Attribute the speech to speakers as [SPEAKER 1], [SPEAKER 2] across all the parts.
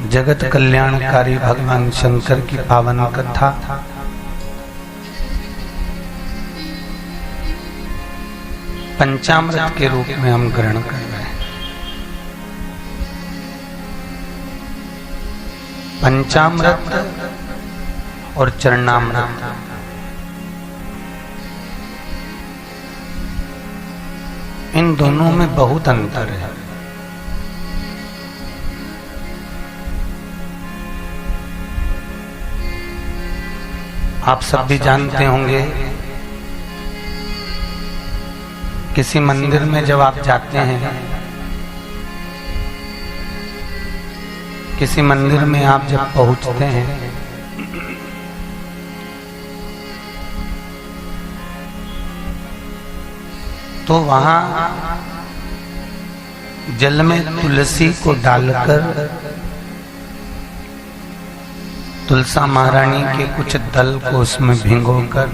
[SPEAKER 1] जगत कल्याणकारी भगवान शंकर की पावन कथा पंचामृत के रूप में हम ग्रहण कर रहे हैं। पंचामृत और चरणामृत इन दोनों में बहुत अंतर है। आप सब भी जानते होंगे, किसी मंदिर में जब आप जाते हैं, किसी मंदिर में आप जब पहुंचते हैं तो वहां जल में तुलसी को डालकर तुलसा महारानी के कुछ दल को उसमें भिगोकर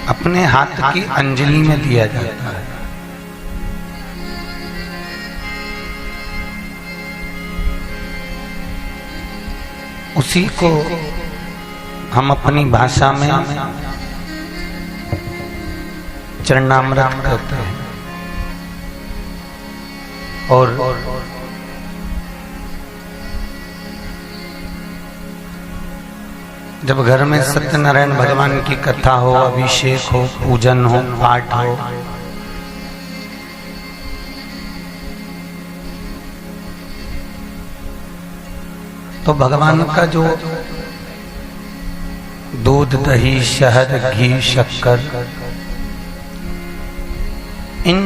[SPEAKER 1] अपने हाथ की अंजलि में दिया जाता है। उसी को हम अपनी भाषा में चरणामृत कहते हैं। और जब घर में सत्यनारायण भगवान की कथा हो, अभिषेक हो, पूजन हो, पाठ हो, तो भगवान का जो दूध, दही, शहद, घी, शक्कर, इन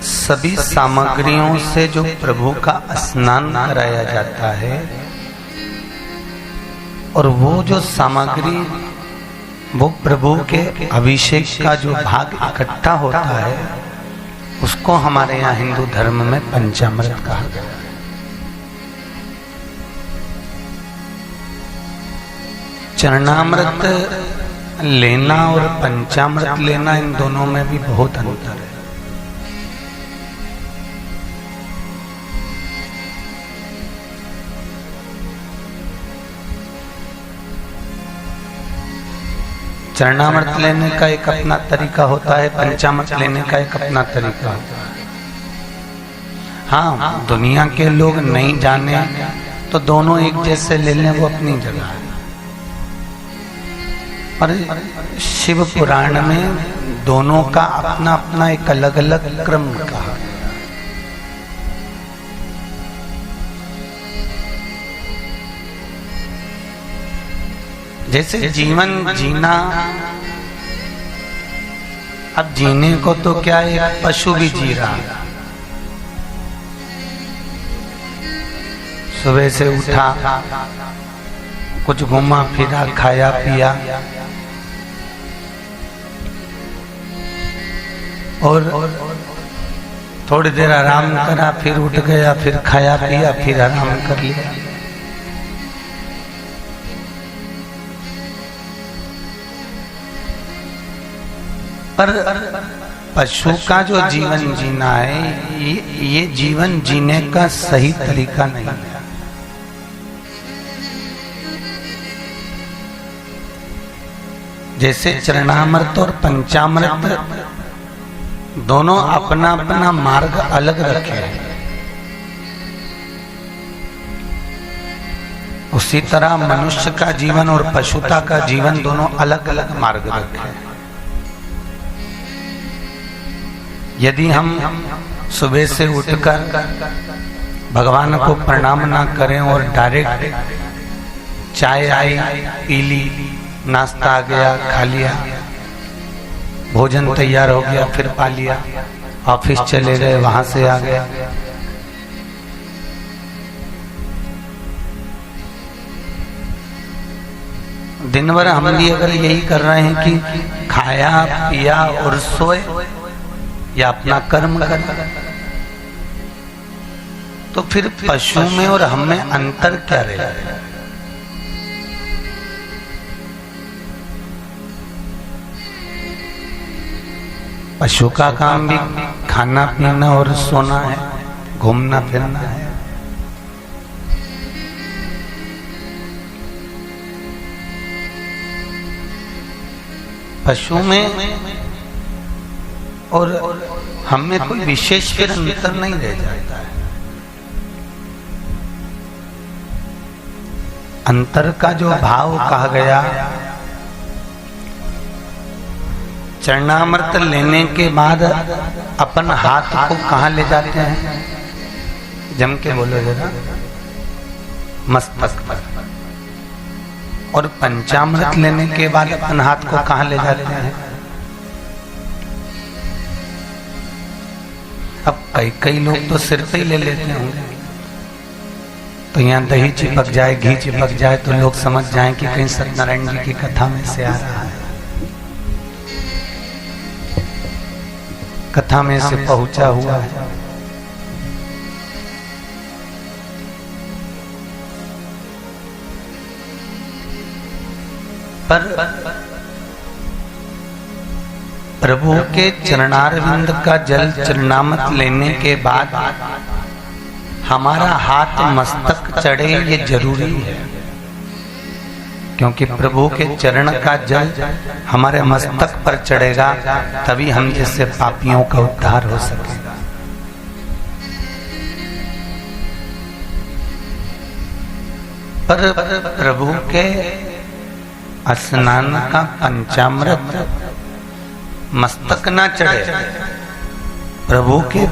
[SPEAKER 1] सभी सामग्रियों से जो प्रभु का स्नान कराया जाता है, और वो जो सामग्री वो प्रभु के अभिषेक का जो भाग इकट्ठा होता है, उसको हमारे यहाँ हिंदू धर्म में पंचामृत कहा गया है। चरणामृत लेना और पंचामृत लेना, इन दोनों में भी बहुत अंतर है। चरणामृत लेने का एक अपना तरीका होता है, पंचामृत लेने का एक अपना तरीका होता है। हाँ, दुनिया के लोग नहीं जाने तो दोनों एक जैसे ले लें, वो अपनी जगह है। और शिव पुराण में दोनों का अपना अपना एक अलग अलग क्रम कहा। जैसे जीवन जीना, अब जीने को तो क्या एक पशु भी जी रहा है। सुबह से उठा, कुछ घूमा फिरा, खाया पिया, और थोड़ी देर आराम करा, फिर उठ गया, फिर खाया पिया, फिर आराम कर लिया। पर पशु का जो जीवन जीना है, ये जीवन जीने का सही तरीका नहीं है। जैसे चरणामृत और पंचामृत दोनों अपना अपना मार्ग अलग रखे हैं, उसी तरह मनुष्य का जीवन और पशुता का जीवन दोनों अलग अलग मार्ग रखे हैं। यदि हम सुबह से उठकर भगवान को प्रणाम ना करें और डायरेक्ट चाय आई, पी ली, नाश्ता आ गया, खा लिया, भोजन तैयार हो गया, फिर पा लिया, ऑफिस चले गए, वहां से आ गया, दिन भर हम भी अगर यही कर रहे हैं कि खाया पिया और सोए या अपना कर्म कर, तो फिर पशु में और हम में अंतर क्या रहेगा? पशु का काम भी खाना पीना और सोना है, घूमना फिरना है। पशु में और हम में कोई विशेष फिर अंतर नहीं रह जाता है। अंतर का जो भाव कहा गया, चरणामृत लेने के बाद अपन हाथ को कहाँ ले जाते हैं? जम के बोलो जरा। मस्तक पर। और पंचामृत लेने के बाद अपन हाथ को कहाँ ले जाते हैं? अब कई लोग तो सिर पे ही ले लेते होंगे। तो यहाँ दही चिपक जाए, घी चिपक जाए तो लोग समझ जाएं कि कहीं सत्यनारायण जी की कथा में से आ रहा है, कथा में से पहुंचा हुआ है। पर प्रभु के चरणारविंद का जल चरणामृत लेने के बाद हमारा हाथ मस्तक चढ़े, ये जरूरी है। क्योंकि प्रभु के चरण का जल हमारे मस्तक पर चढ़ेगा, तभी हम जैसे पापियों का उद्धार हो सकेगा। पर प्रभु के स्नान का पंचामृत मस्तक ना चढ़े, प्रभु के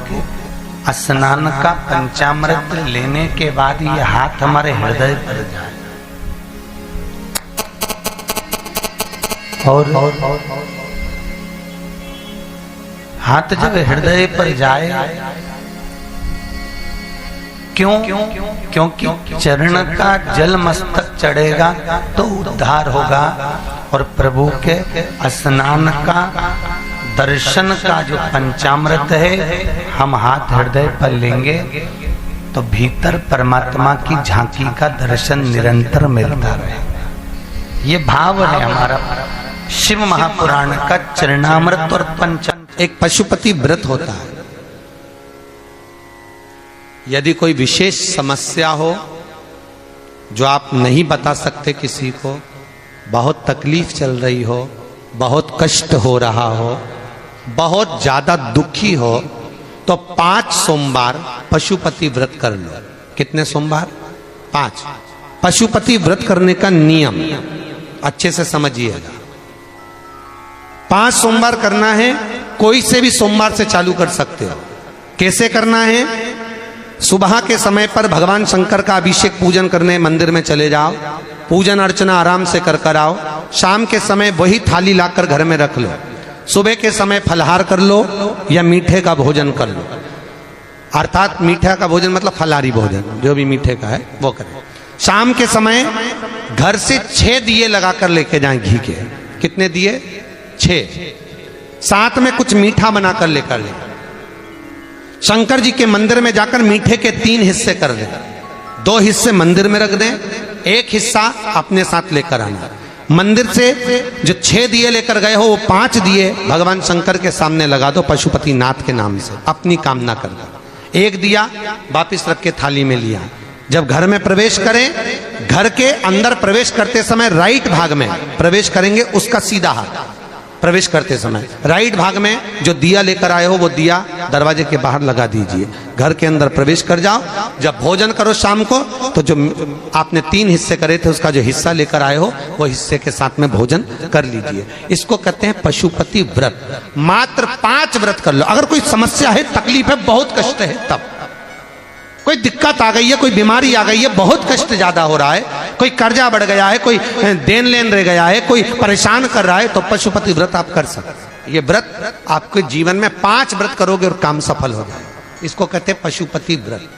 [SPEAKER 1] स्नान का पंचामृत लेने के बाद ये हाथ हमारे हृदय पर जाए और हाथ जब हृदय पर जाए, क्यों? क्योंकि चरण का जल मस्तक चढ़ेगा तो उद्धार होगा। और प्रभु के स्नान का दर्शन का जो पंचामृत है, हम हाथ हृदय पर लेंगे तो भीतर परमात्मा की झांकी का दर्शन निरंतर मिलता रहे। ये भाव है हमारा शिव महापुराण का चरणामृत और पंचामृत।
[SPEAKER 2] एक पशुपति व्रत होता है। यदि कोई विशेष समस्या हो जो आप नहीं बता सकते किसी को, बहुत तकलीफ चल रही हो, बहुत कष्ट हो रहा हो, बहुत ज्यादा दुखी हो, तो 5 सोमवार पशुपति व्रत कर लो। कितने सोमवार? 5। पशुपति व्रत करने का नियम अच्छे से समझिएगा। 5 सोमवार करना है। कोई से भी सोमवार से चालू कर सकते हो। कैसे करना है? सुबह के समय पर भगवान शंकर का अभिषेक पूजन करने मंदिर में चले जाओ, पूजन अर्चना आराम से कर आओ। शाम के समय वही थाली लाकर घर में रख लो। सुबह के समय फलहार कर लो या मीठे का भोजन कर लो। अर्थात मीठा का भोजन मतलब फलाहारी भोजन, जो भी मीठे का है वो करें। शाम के समय घर से 6 दिए लगाकर लेके जाएं घी के। कितने दिए? 6। साथ में कुछ मीठा बनाकर लेकर ले। शंकर जी के मंदिर में जाकर मीठे के 3 हिस्से कर दें। 2 हिस्से मंदिर में रख दें, 1 हिस्सा अपने साथ लेकर आना। मंदिर से जो 6 दिए लेकर गए हो, वो 5 दिए भगवान शंकर के सामने लगा दो पशुपति नाथ के नाम से, अपनी कामना कर दो। 1 दिया वापिस रख के थाली में लिया। जब घर में प्रवेश करें, घर के अंदर प्रवेश करते समय राइट भाग में प्रवेश करेंगे, उसका सीधा हाथ प्रवेश करते समय राइट भाग में जो दिया लेकर आए हो वो दिया दरवाजे के बाहर लगा दीजिए। घर के अंदर प्रवेश कर जाओ। जब भोजन करो शाम को, तो जो आपने 3 हिस्से करे थे उसका जो हिस्सा लेकर आए हो वो हिस्से के साथ में भोजन कर लीजिए। इसको कहते हैं पशुपति व्रत। मात्र 5 व्रत कर लो। अगर कोई समस्या है, तकलीफ है, बहुत कष्ट है, तब कोई दिक्कत आ गई है, कोई बीमारी आ गई है, बहुत कष्ट ज्यादा हो रहा है, कोई कर्जा बढ़ गया है, कोई देन लेन रह गया है, कोई परेशान कर रहा है, तो पशुपति व्रत आप कर सकते। ये व्रत आपके जीवन में 5 व्रत करोगे और काम सफल हो जाए। इसको कहते हैं पशुपति व्रत।